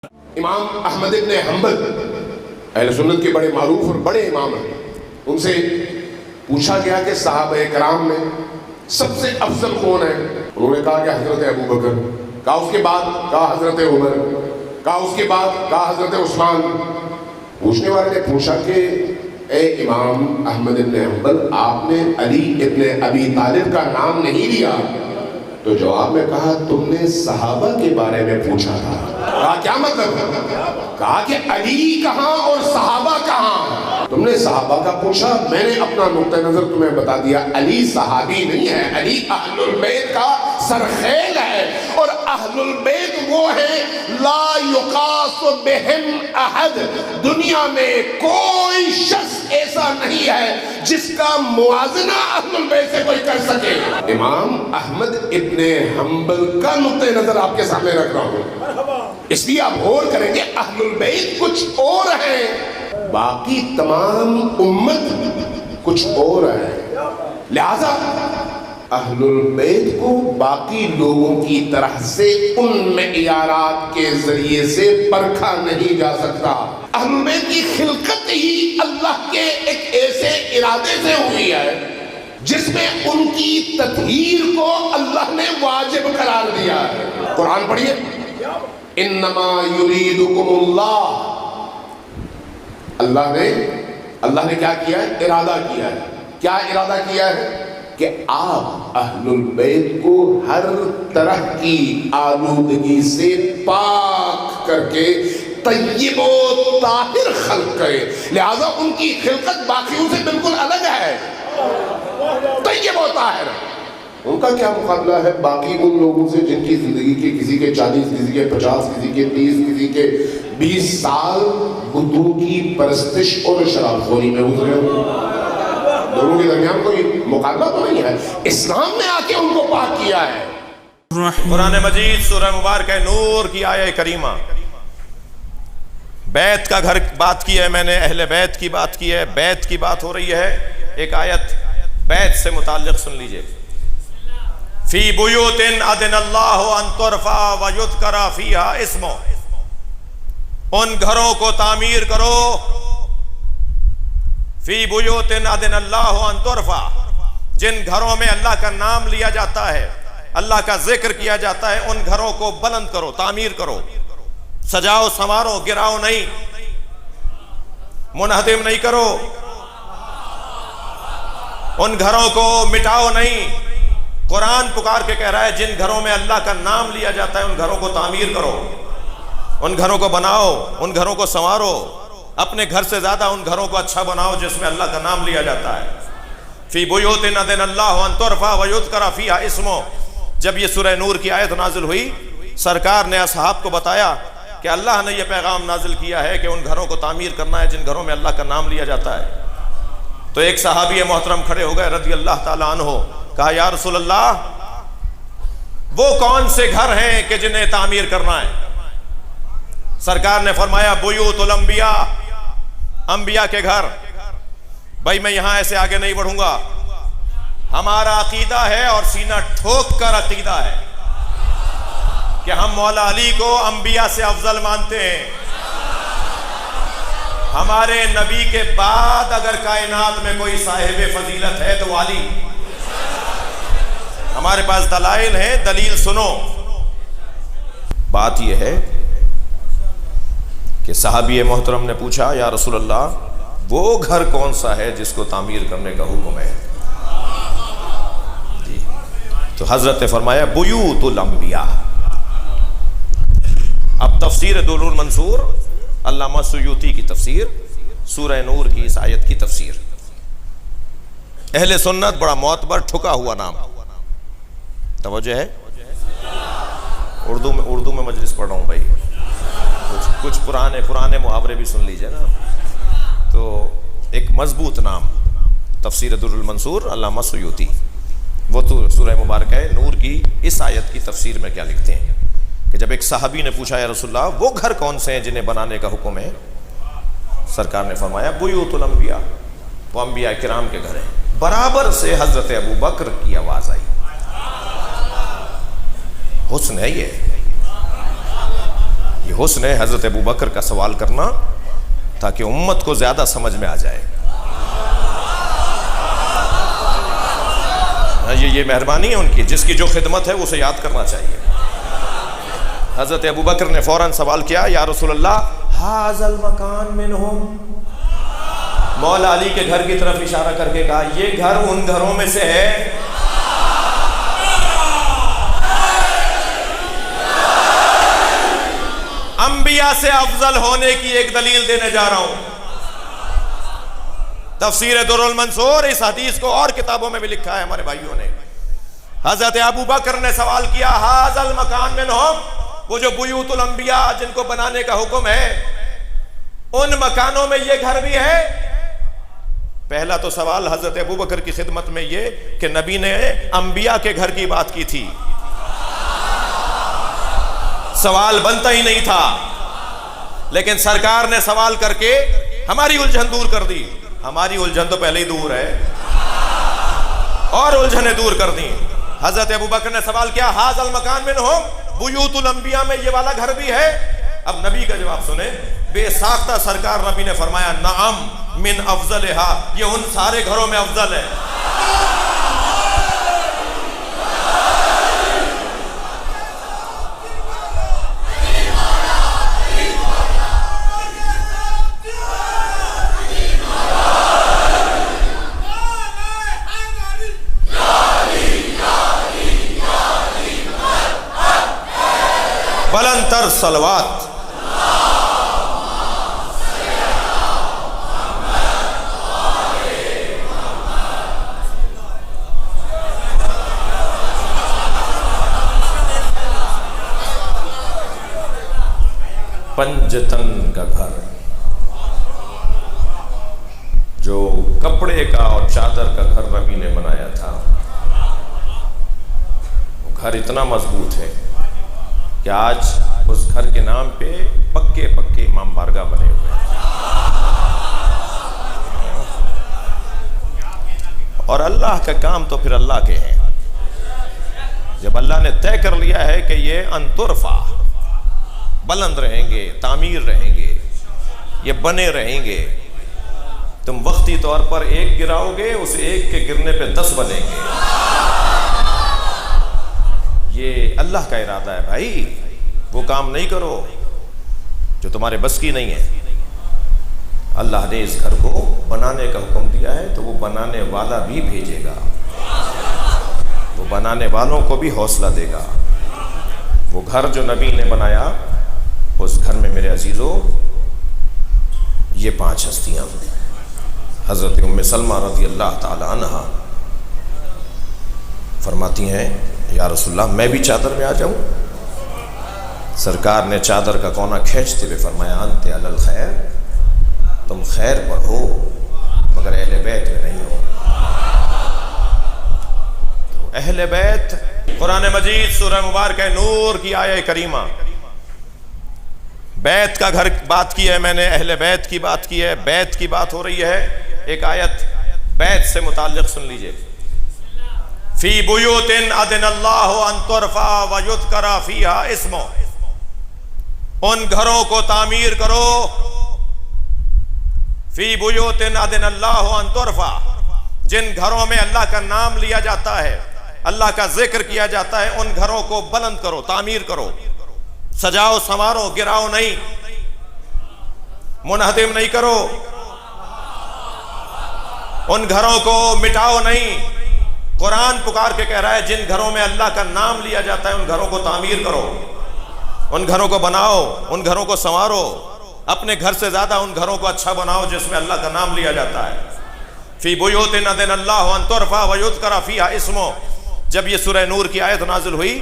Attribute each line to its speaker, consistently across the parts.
Speaker 1: इमाम अहमद इब्न हम्बल अहले सुन्नत के बड़े मारूफ और बड़े इमाम हैं। उनसे पूछा गया कि सहाबा कराम में सबसे अफजल कौन है। उन्होंने कहा कि हजरत अबू बकर, कहा उसके बाद, कहा हजरत उमर, कहा उसके बाद, कहा हजरत उस्मान। पूछने वाले ने पूछा कि ए इमाम अहमद इब्न हम्बल, आपने अली इब्न अबी तालिब का नाम नहीं लिया। तो जवाब में कहा तुमने सहाबा के बारे में पूछा था। कहा क्या मतलब? कहा कि अली कहाँ और सहाबा कहाँ। तुमने सहाबा का पूछा, मैंने अपना नुक्ता नजर तुम्हें बता दिया। अली सहाबी नहीं है, अली अहलुल बैत का सरखेल है। और अहलुल बैत वो है ला युकास बिहिम अहद, दुनिया में कोई शख्स ऐसा नहीं है जिसका मुआजना अहलुल बैत से कोई कर सके। इमाम अहमद इब्ने हम्बल का नुक्ता नजर आपके सामने रख रहा हूं, इसलिए आप गौर करेंगे अहलुल बैत कुछ और है, बाकी तमाम उम्मत कुछ और है। लिहाजा अहलुल बैत को बाकी लोगों की तरह से उन मेयारात के जरिए से परखा नहीं जा सकता। अहलुल बैत की खिलकत ही अल्लाह के एक ऐसे इरादे से हुई है जिसमें उनकी तत्हीर को अल्लाह ने वाजिब करार दिया है। कुरान पढ़िए, इन्नमा युरीदुकुमुल्लाह, अल्लाह ने क्या किया है? इरादा किया है। क्या इरादा किया है? कि आप अहलुल बैत को हर तरह की आलूदगी से पाक करके तय्यब व ताहिर खल्क करें। लिहाजा उनकी खिलकत बाकियों से बिल्कुल अलग है, तय्यब व ताहिर। उनका क्या मुकाबला है बाकी उन लोगों से जिनकी जिंदगी के किसी के 40, किसी के 50, किसी के 30, किसी के 20 साल बुतों की परस्तिश और शराबखोरी में गुजरे। दोनों के दरमियान कोई मुकाबला तो नहीं है। इस्लाम ने आके उनको पाक किया है।
Speaker 2: कुरान मजीद सूरह मुबारक नूर की आयत करीमा, बैत का घर बात की है मैंने, अहले बैत की बात की है, बैत की बात हो रही है। एक आयत बैत से मुताल्लिक सुन लीजिए। फी बुयूतिन अदनल्लाहु अन तुरफा व युज़करा फीहा इस्मो, उन घरों को तामीर करो। फी बुयूतिन अदनल्लाहु अन तुरफा, जिन घरों में अल्लाह का नाम लिया जाता है, अल्लाह का जिक्र किया जाता है, उन घरों को बुलंद करो, तामीर करो, सजाओ संवारो, गिराओ नहीं, मुनहदिम नहीं करो, उन घरों को मिटाओ नहीं। कुरान पुकार के कह रहा है जिन घरों में अल्लाह का नाम लिया जाता है उन घरों को तामीर करो, उन घरों को बनाओ, उन घरों को संवारो। अपने घर से ज्यादा उन घरों को अच्छा बनाओ जिसमें अल्लाह का नाम लिया जाता है। फी बुयूतिन अदनल्लाहु अन तुरफा व युज़करा फीहा इस्मो, जब ये सूरह नूर की आयत नाजिल हुई, सरकार ने असहाब को बताया कि अल्लाह ने यह पैगाम नाजिल किया है कि उन घरों को तामीर करना है जिन घरों में अल्लाह का नाम लिया जाता है। तो एक सहाबी मोहतरम खड़े हो गए रज़ी अल्लाह ताला अन्हो, कहा या रसूल अल्लाह, वो कौन से घर हैं कि जिन्हें तामीर करना है? सरकार ने फरमाया बुयूतुल अंबिया, अंबिया के घर। भाई मैं यहां ऐसे आगे नहीं बढ़ूंगा, हमारा अकीदा है और सीना ठोक कर अकीदा है कि हम मौला अली को अंबिया से अफजल मानते हैं। हमारे नबी के बाद अगर कायनात में कोई साहिब फजीलत है तो अली। हमारे पास दलाइल है, दलील सुनो। बात यह है कि सहाबी मोहतरम ने पूछा या रसूल अल्लाह, वो घर कौन सा है जिसको तामीर करने का हुक्म है? जी, तो हजरत ने फरमाया बुयूतुल अंबिया। अब तफसीर दुरुल मंसूर, अल्लामा सुयूती की तफसीर, सूरह नूर की इस आयत की तफसीर। अहले सुन्नत बड़ा मोतबर ठुका हुआ नाम, तवज्जो है। उर्दू में मजलिस पढ़ रहा हूँ भाई, कुछ पुराने मुहावरे भी सुन लीजिए ना। तो एक मजबूत नाम, तफसीर दुरुल मंसूर, अल्लामा सुयूती। वो तो सूरह मुबारक है नूर की इस आयत की तफसीर में क्या लिखते हैं कि जब एक सहाबी ने पूछा या रसूलल्लाह, वो घर कौन से हैं जिन्हें बनाने का हुक्म है? सरकार ने फरमाया बुयूतुल अंबिया, वो अंबिया किराम के घर हैं। बराबर से हजरत अबू बकर की आवाज आई। हुस्न है ये, ये हुस्न है हज़रत अबू बकर का सवाल करना, ताकि उम्मत को ज़्यादा समझ में आ जाए। ये मेहरबानी है उनकी, जिसकी जो खिदमत है उसे याद करना चाहिए। हज़रत अबू बकर ने फ़ौरन सवाल किया, या रसूलल्लाह हाज़ल मकान मिनहुम। मौला अली के घर की तरफ इशारा करके कहा, ये घर उन घरों में से है। अंबिया से अफजल होने की एक दलील देने जा रहा हूं। तफसीर दुर्रुल मंसूर, इस हदीस को और किताबों में भी लिखा है हमारे भाइयों ने। हजरत अबू बकर ने सवाल किया, हाज़ल मकान मिनहुम, वो जो बुयूतुल अंबिया जिनको बनाने का हुक्म है, उन मकानों में ये घर भी है। पहला तो सवाल हजरत अबू बकर की खिदमत में ये कि नबी ने अंबिया के घर की बात की थी, सवाल बनता ही नहीं था, लेकिन सरकार ने सवाल करके हमारी उलझन दूर कर दी। हमारी उलझन तो पहले ही दूर है, और उलझने दूर कर दी। हजरत अबू बकर ने सवाल किया, हाज़ल मकान मिनहुम, बुयूतुल अंबिया में ये वाला घर भी है। अब नबी का जवाब सुने। बेसाख्ता सरकार नबी ने फरमाया, नअम मिन अफजलहा, ये उन सारे घरों में अफजल है। बुलंदतर सलवात। पंजतन का घर, जो कपड़े का और चादर का घर नबी ने बनाया था, वो घर इतना मजबूत है कि आज उस घर के नाम पे पक्के पक्के इमाम बारगाह बने हुए हैं। और अल्लाह का काम तो फिर अल्लाह के हैं। जब अल्लाह ने तय कर लिया है कि ये अंतुरफा, बुलंद रहेंगे, तामीर रहेंगे, ये बने रहेंगे, तुम वक्ती तौर पर एक गिराओगे, उस एक के गिरने पे 10 बनेंगे। ये अल्लाह का इरादा है भाई। वो काम नहीं करो जो तुम्हारे बस की नहीं है। अल्लाह ने इस घर को बनाने का हुक्म दिया है, तो वो बनाने वाला भी भेजेगा, वो बनाने वालों को भी हौसला देगा। वो घर जो नबी ने बनाया, उस घर में मेरे अजीजों ये 5 हस्तियां, हजरत उम्मे सलमा रज़ी अल्लाह ताला अन्हा फरमाती हैं, या रसूलल्लाह मैं भी चादर में आ जाऊं? सरकार ने चादर का कोना खींचते हुए फरमाया, अंत अलल खैर, तुम खैर पर हो, मगर अहले बैत में नहीं हो। तो अहले बैत, कुरान मजीद सूरह मुबारक नूर की आयत करीमा, बैत का घर बात की है मैंने, अहले बैत की बात की है, बैत की बात हो रही है। एक आयत बैत से मुताल्लिक सुन लीजिए, फी बुयूतिन अदनल्लाहु अन तुरफा व युज़करा फीहा इस्मो, उन घरों को तामीर करो। फी बुयूतिन अदनल्लाहु अन तुरफा, जिन घरों में अल्लाह का नाम लिया जाता है, अल्लाह का जिक्र किया जाता है, उन घरों को बुलंद करो, तामीर करो, सजाओ संवारो, गिराओ नहीं, मुनहदिम नहीं करो, उन घरों को मिटाओ नहीं। कुरान पुकार के कह रहा है, जिन घरों में अल्लाह का नाम लिया जाता है, उन घरों को तामीर करो, उन घरों को बनाओ, उन घरों को संवारो। अपने घर से ज्यादा उन घरों को अच्छा बनाओ जिसमें अल्लाह का नाम लिया जाता है। फी बुयूतिन अदनल्लाहु अन तुरफा व युज़करा फीहा इस्मो। जब ये सूरह नूर की आयत नाजिल हुई,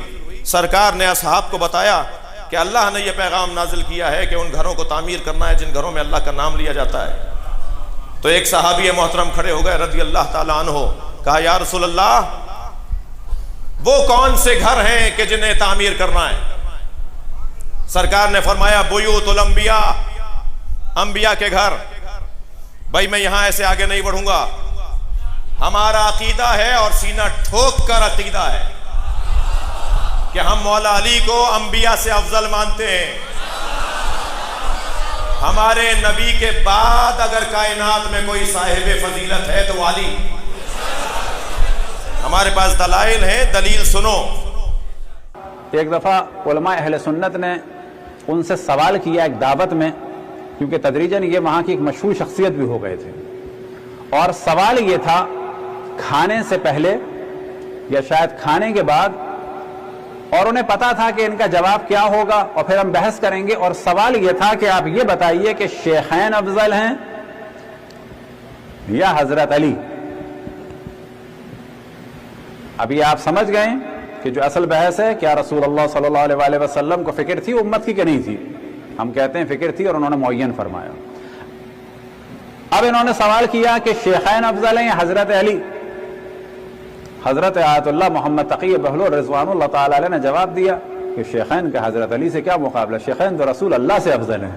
Speaker 2: सरकार ने असहाब को बताया कि अल्लाह ने यह पैगाम नाजिल किया है कि उन घरों को तामीर करना है जिन घरों में अल्लाह का नाम लिया जाता है। तो एक सहाबी मोहतरम खड़े हो गए रज़ी अल्लाह ताला अन्हो, कहा, या रसूल अल्लाह, वो कौन से घर हैं कि जिन्हें तामीर करना है? सरकार ने फरमाया, बुयूतुल अंबिया, अंबिया के घर। भाई मैं यहां ऐसे आगे नहीं बढ़ूंगा, हमारा अकीदा है और सीना ठोक कर अकीदा है कि हम मौला अली को अंबिया से अफजल मानते हैं। हमारे नबी के बाद अगर कायनात में कोई साहिब फजीलत है तो वाली। हमारे पास दलाइल है, दलील सुनो।
Speaker 3: एक दफ़ा उलमा अहले सुन्नत ने उनसे सवाल किया एक दावत में, क्योंकि तदरीजन ये वहाँ की एक मशहूर शख्सियत भी हो गए थे, और सवाल ये था खाने से पहले या शायद खाने के बाद, और उन्हें पता था कि इनका जवाब क्या होगा और फिर हम बहस करेंगे। और सवाल यह था कि आप ये बताइए कि शेखैन अफजल हैं या हजरत अली। अभी आप समझ गए कि जो असल बहस है, क्या रसूलुल्लाह सल्लल्लाहु अलैहि वसल्लम को फिक्र थी उम्मत की कि नहीं थी? हम कहते हैं फिक्र थी और उन्होंने मुअय्यन फरमाया। अब इन्होंने सवाल किया कि शेखैन अफजल हैं या हजरत अली। हजरत आयतुल्लाह मोहम्मद तकी बहलुर रिज़वानुल्लाह ताला अलैह ने जवाब दिया कि शेखैन का हजरत अली से क्या मुकाबला, शेखैन तो रसूल अल्लाह से अफजल है।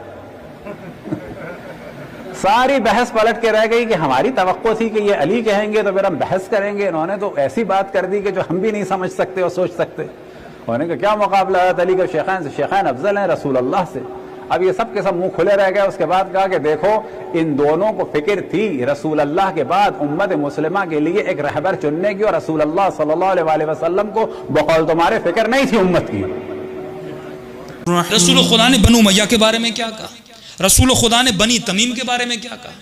Speaker 3: सारी बहस पलट के रह गई कि हमारी तवक्को थी कि ये अली कहेंगे तो फिर हम बहस करेंगे। इन्होंने तो ऐसी बात कर दी कि जो हम भी नहीं समझ सकते और सोच सकते। उन्होंने कहा क्या मुकाबला है अली का शेखैन से? शेखैन अफजल हैं रसूल अल्लाह से। अब ये सब के सब मुंह खुले रह गए। उसके बाद कहा कि देखो, इन दोनों को फिक्र थी रसूल अल्लाह के बाद उम्मत मुस्लिमा के लिए एक रहबर चुनने की, और रसूल अल्लाह सल्लल्लाहु अलैहि वसल्लम को बकौल तुम्हारे फिक्र नहीं थी उम्मत की।
Speaker 4: रसूल खुदा ने बनु उमय्या के बारे में क्या कहा? रसूल खुदा ने बनी तमीम के बारे में क्या कहा?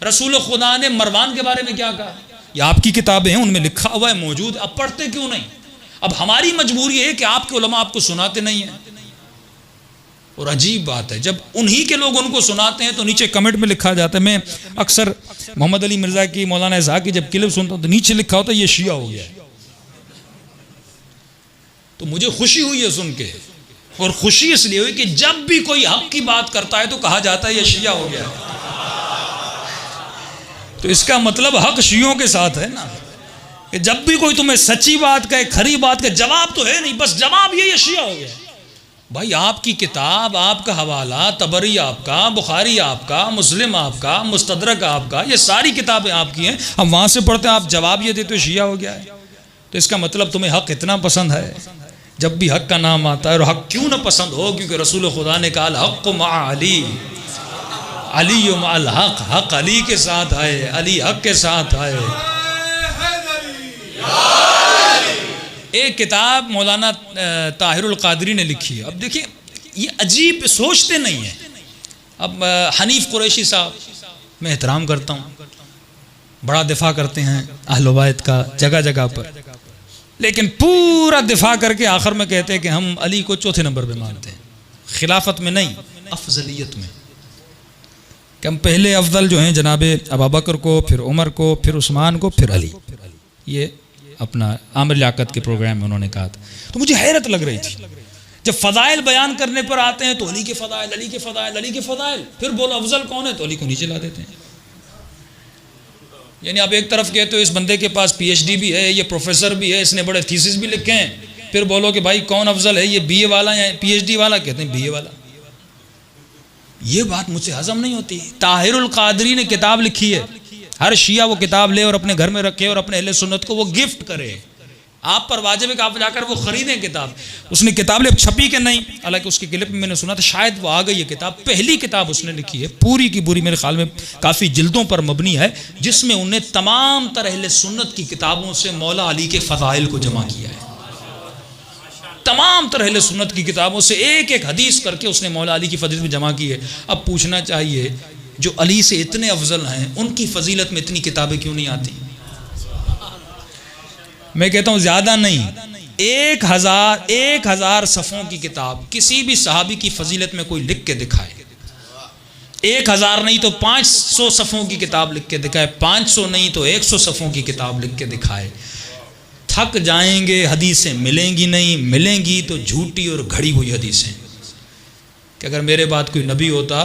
Speaker 4: रसूल खुदा ने मरवान के बारे में क्या कहा? ये आपकी किताबें हैं, उनमें लिखा हुआ है, मौजूद। अब पढ़ते क्यों नहीं? अब हमारी मजबूरी है कि आपके उलमा आपको सुनाते नहीं हैं। और अजीब बात है, जब उन्हीं के लोग उनको सुनाते हैं तो नीचे कमेंट में लिखा जाता है। मैं अक्सर मोहम्मद अली मिर्जा की, मौलाना इज़हाक की जब क्लिप सुनता हूं तो नीचे लिखा होता है ये शिया हो गया है। तो मुझे खुशी हुई है सुन के, और खुशी इसलिए हुई कि जब भी कोई हक की बात करता है तो कहा जाता है ये शिया हो गया है। तो इसका मतलब हक शियों के साथ है ना, कि जब भी कोई तुम्हें सच्ची बात कहे, खरी बात कहे, जवाब तो है नहीं, बस जवाब ये शिया हो गया। भाई आपकी किताब, आपका हवाला, तबरी आपका, बुखारी आपका, मुस्लिम आपका, मुस्तदरक आपका, ये सारी किताबें आपकी हैं। हम वहाँ से पढ़ते हैं, आप जवाब ये देते हो शिया हो गया है। तो इसका मतलब तुम्हें हक इतना पसंद है। जब भी हक का नाम आता है, और हक क्यों ना पसंद हो, क्योंकि रसूल खुदा ने कहा हक मा अली, अली माल हक, हक अली के साथ आए, अली हक के साथ आए। एक किताब मौलाना ताहिरुल कादरी ने लिखी है। अब देखिए, ये अजीब, सोचते नहीं है। अब हनीफ कुरैशी साहब, मैं एहतराम करता हूँ, बड़ा दिफा करते हैं अहले बैत का जगह जगह पर, लेकिन पूरा दिफा करके आखिर में कहते हैं कि हम अली को चौथे नंबर पे मानते हैं, खिलाफत में नहीं, अफजलियत में। कि हम पहले अफजल जो हैं जनाबे अबू बकर को, फिर उमर को, फिर उस्मान को, फिर अली। ये अपना आमिर लियाकत के प्रोग्राम में उन्होंने कहा था। तो मुझे हैरत लग रही थी, जब फ़ज़ाइल बयान करने पर आते हैं तो अली के फ़ज़ाइल, अली के फ़ज़ाइल, अली के फ़ज़ाइल, फिर बोलो अफजल कौन है तो अली को नीचे ला देते हैं। यानी आप एक तरफ कहते हो इस बंदे के पास PhD भी है, ये प्रोफेसर भी है, इसने बड़े थीसिस भी लिखे हैं, फिर बोलो कि भाई कौन अफजल है, ये BA वाला या PhD वाला? कहते हैं BA वाला। ये बात मुझसे हजम नहीं होती। ताहिरुल कादरी ने किताब लिखी है, हर शिया वो किताब ले और अपने घर में रखे और अपने अहले सुन्नत को वो गिफ्ट करे। आप पर वाजिब है कि आप जाकर वो खरीदें किताब। उसने किताब ले, छपी के नहीं, हालांकि उसकी क्लिप में मैंने सुना था, शायद वो आ गई है किताब। पहली किताब उसने लिखी है, पूरी की पूरी मेरे ख्याल में काफ़ी जिल्दों पर मबनी है, जिसमें उन्हें तमाम तरह अहले सुन्नत की किताबों से मौला अली के फ़ज़ाइल को जमा किया है। तमाम तरह अहले सुन्नत की किताबों से एक एक हदीस करके उसने मौला अली की फजीलत में जमा की है। अब पूछना चाहिए, जो अली से इतने अफजल हैं, उनकी फजीलत में इतनी किताबें क्यों नहीं आती? मैं कहता हूं ज्यादा नहीं, 1000 सफ़ों की किताब किसी भी सहाबी की फजीलत में कोई लिख के दिखाए, 1000 नहीं तो 500 सफ़ों की किताब लिख के दिखाए, 500 नहीं तो 100 सफ़ों की किताब लिख के दिखाए, थक जाएंगे। हदीसें मिलेंगी नहीं, मिलेंगी तो झूठी और घड़ी हुई हदीसें, कि अगर मेरे बाद कोई नबी होता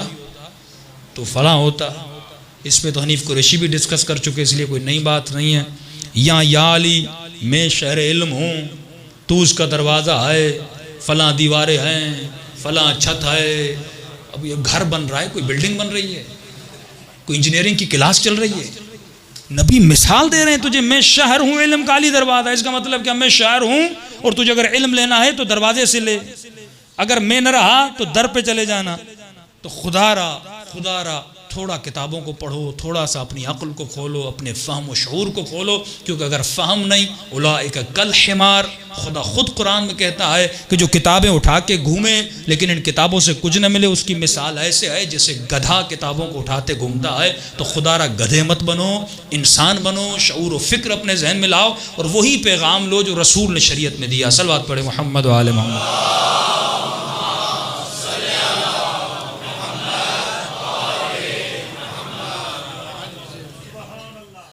Speaker 4: तो फला होता। इस पे तो हनीफ कुरैशी भी डिस्कस कर चुके, इसलिए कोई नई बात नहीं है। या अली मैं शहर इल्म हूँ, तू उसका दरवाज़ा है, फला दीवारें हैं, फला छत है। अब ये घर बन रहा है, कोई बिल्डिंग बन रही है, कोई इंजीनियरिंग की क्लास चल रही है। नबी मिसाल दे रहे हैं तुझे, मैं शहर हूँ, इल्म काली दरवाज़ा। इसका मतलब क्या? मैं शहर हूँ और तुझे अगर इल्म लेना है तो दरवाजे से ले, अगर मैं न रहा तो दर पे चले जाना। तो खुदारा थोड़ा किताबों को पढ़ो, थोड़ा सा अपनी अक्ल को खोलो, अपने फ़हम व शऊर को खोलो, क्योंकि अगर फ़हम नहीं, उलाइका कल हिमार, खुदा खुद कुरान में कहता है कि जो किताबें उठा के घूमे लेकिन इन किताबों से कुछ न मिले, उसकी मिसाल ऐसे है जैसे गधा किताबों को उठाते घूमता है। तो खुदारा गधे मत बनो, इंसान बनो, शऊर व फ़िक्र अपने जहन में लाओ और वही पैगाम लो जो रसूल ने शरीयत में दिया। सलवात पढ़े मोहम्मद व आले मोहम्मद।